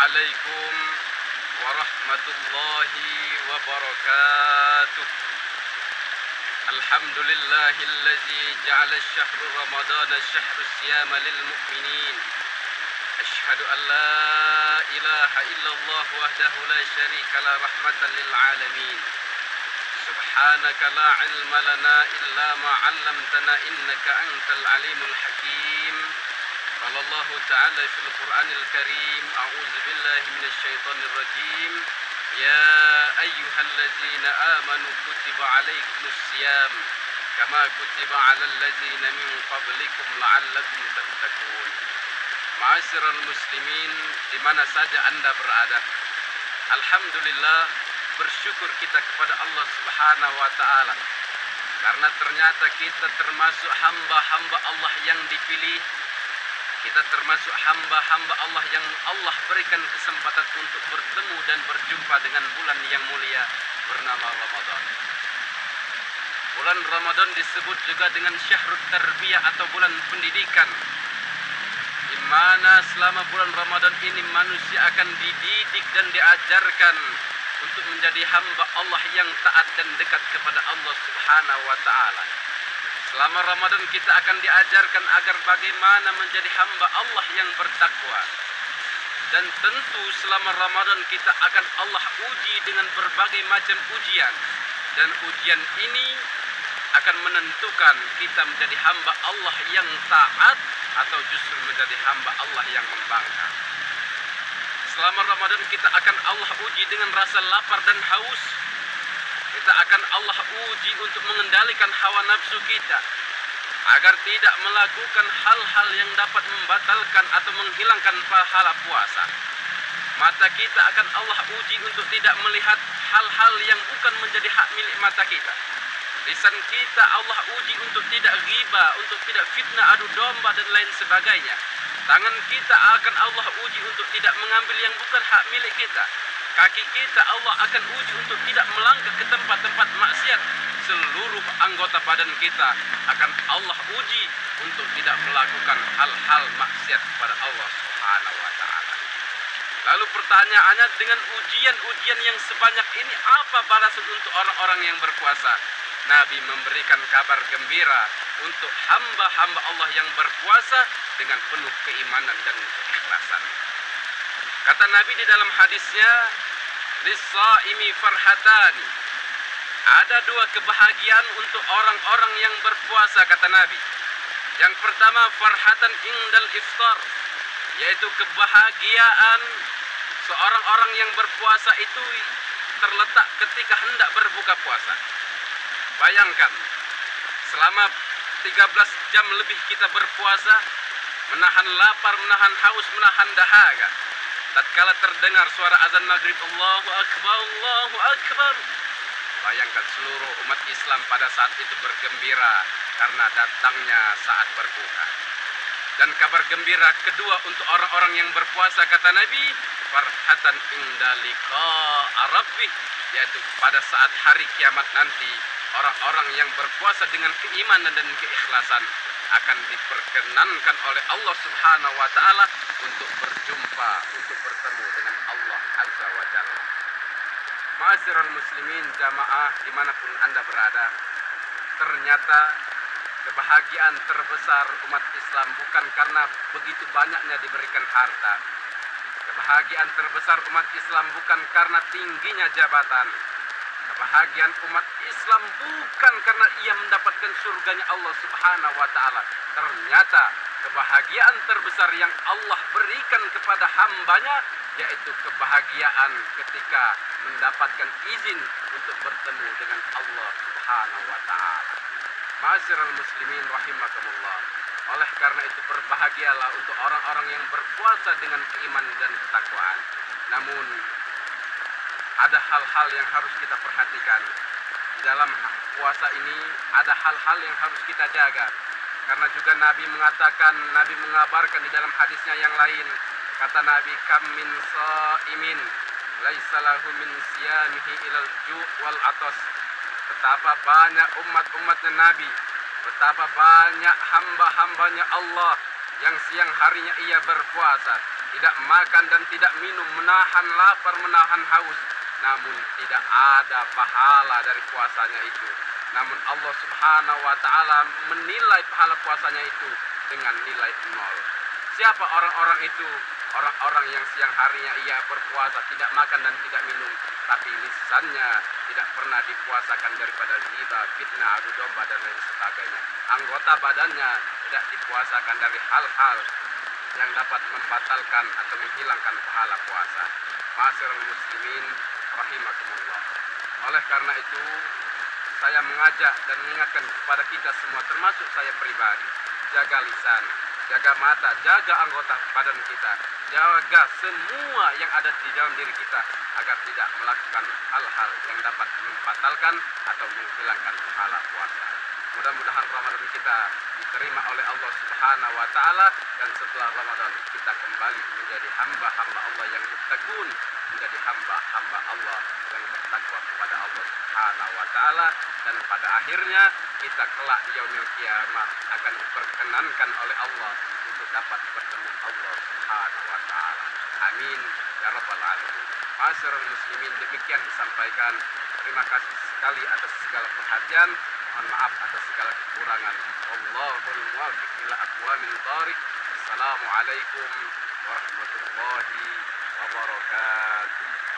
Assalamualaikum warahmatullahi wabarakatuh. Alhamdulillahillazi ja'ala ash-shahra ramadana shahra siyama lil mu'minin. Ashhadu an la ilaha illallah wahdahu la syarika la rahmatan lil alamin. Subhanaka la ilma lana illa ma 'allamtana innaka antal alimul hakim. قال الله تعالى في القرآن الكريم أعوذ بالله من الشيطان الرجيم يا أيها الذين آمنوا كتب عليكم الصيام كما كتب على الذين من قبلكم لعلكم تتقون. Ma'asyiral muslimin di mana saja Anda berada, alhamdulillah, bersyukur kita kepada Allah Subhanahu wa taala karena ternyata kita termasuk hamba-hamba Allah yang dipilih. Kita termasuk hamba-hamba Allah yang Allah berikan kesempatan untuk bertemu dan berjumpa dengan bulan yang mulia bernama Ramadan. Bulan Ramadan disebut juga dengan syahrut tarbiyah atau bulan pendidikan, di mana selama bulan Ramadan ini manusia akan dididik dan diajarkan untuk menjadi hamba Allah yang taat dan dekat kepada Allah Subhanahu wa taala. Selama Ramadan kita akan diajarkan agar bagaimana menjadi hamba Allah yang bertakwa. Dan tentu selama Ramadan kita akan Allah uji dengan berbagai macam ujian. Dan ujian ini akan menentukan kita menjadi hamba Allah yang taat atau justru menjadi hamba Allah yang membangkang. Selama Ramadan kita akan Allah uji dengan rasa lapar dan haus. Kita akan Allah uji untuk mengendalikan hawa nafsu kita agar tidak melakukan hal-hal yang dapat membatalkan atau menghilangkan pahala puasa. Mata kita akan Allah uji untuk tidak melihat hal-hal yang bukan menjadi hak milik mata kita. Lisan kita Allah uji untuk tidak ghibah, untuk tidak fitnah, adu domba dan lain sebagainya. Tangan kita akan Allah uji untuk tidak mengambil yang bukan hak milik kita. Kaki kita Allah akan uji untuk tidak melangkah ke tempat-tempat maksiat. Seluruh anggota badan kita akan Allah uji untuk tidak melakukan hal-hal maksiat kepada Allah Subhanahu wa taala. Lalu pertanyaannya, dengan ujian-ujian yang sebanyak ini, apa balasan untuk orang-orang yang berpuasa? Nabi memberikan kabar gembira untuk hamba-hamba Allah yang berpuasa dengan penuh keimanan dan keikhlasan. Kata Nabi di dalam hadisnya, lis-shaimi farhatani. Ada dua kebahagiaan untuk orang-orang yang berpuasa, kata Nabi. Yang pertama, farhatan indal iftar, yaitu kebahagiaan seorang orang yang berpuasa itu terletak ketika hendak berbuka puasa. Bayangkan, selama 13 jam lebih kita berpuasa, menahan lapar, menahan haus, menahan dahaga. Tatkala terdengar suara azan maghrib, Allahu Akbar, Allahu Akbar, bayangkan seluruh umat Islam pada saat itu bergembira karena datangnya saat berbuka. Dan kabar gembira kedua untuk orang-orang yang berpuasa, kata Nabi, farhatan inda liqa'a rabbih, yaitu pada saat hari kiamat nanti, orang-orang yang berpuasa dengan keimanan dan keikhlasan akan diperkenankan oleh Allah Subhanahu wa taala untuk berjumpa, untuk bertemu dengan Allah Azza wa Jalla. Ma'asyiral muslimin jamaah dimanapun Anda berada, ternyata kebahagiaan terbesar umat Islam bukan karena begitu banyaknya diberikan harta. Kebahagiaan terbesar umat Islam bukan karena tingginya jabatan. Kebahagiaan umat Islam bukan karena ia mendapatkan surganya Allah Subhanahu wa taala. Ternyata kebahagiaan terbesar yang Allah berikan kepada hambanya yaitu kebahagiaan ketika mendapatkan izin untuk bertemu dengan Allah Subhanahu wa taala. Ma'asyiral muslimin rahimakumullah. Oleh karena itu berbahagialah untuk orang-orang yang berpuasa dengan keimanan dan ketakwaan. Namun ada hal-hal yang harus kita perhatikan. Di dalam puasa ini ada hal-hal yang harus kita jaga. Karena juga Nabi mengatakan, Nabi mengabarkan di dalam hadisnya yang lain, kata Nabi, kam min shaimin laisa lahu min siyamihi ilal ju' wal atas. Betapa banyak umat-umatnya Nabi, betapa banyak hamba-hambanya Allah yang siang harinya ia berpuasa, tidak makan dan tidak minum, menahan lapar, menahan haus, namun tidak ada pahala dari puasanya itu. Namun Allah Subhanahu wa Ta'ala menilai pahala puasanya itu dengan nilai 0. Siapa orang-orang itu? Orang-orang yang siang harinya ia berpuasa, tidak makan dan tidak minum, tapi lisannya tidak pernah dipuasakan daripada riba, fitnah, adu domba, dan lain sebagainya. Anggota badannya tidak dipuasakan dari hal-hal yang dapat membatalkan atau menghilangkan pahala puasa. Ma'asyiral muslimin rahimakumullah. Oleh karena itu, saya mengajak dan mengingatkan kepada kita semua, termasuk saya pribadi, jaga lisan, jaga mata, jaga anggota badan kita, jaga semua yang ada di dalam diri kita agar tidak melakukan hal-hal yang dapat membatalkan atau menghilangkan pahala puasa. Mudah-mudahan Ramadan kita diterima oleh Allah Subhanahu wa Ta'ala, dan setelah Ramadan kita kembali menjadi hamba-hamba Allah yang muttaqun, menjadi hamba-hamba Allah yang bertakwa kepada Allah Subhanahu wa Ta'ala, dan pada akhirnya kita kelak di yaumil kiamah akan diperkenankan oleh Allah untuk dapat bertemu Allah Subhanahu wa Ta'ala. Amin ya rabbal alamin. Ma'asyiral muslimin, demikian disampaikan. Terima kasih sekali atas segala perhatian. Mohon maaf atas segala kekurangan. Wallahul muwaffiq ila aqwamit thoriq. Assalamualaikum warahmatullahi wabarakatuh.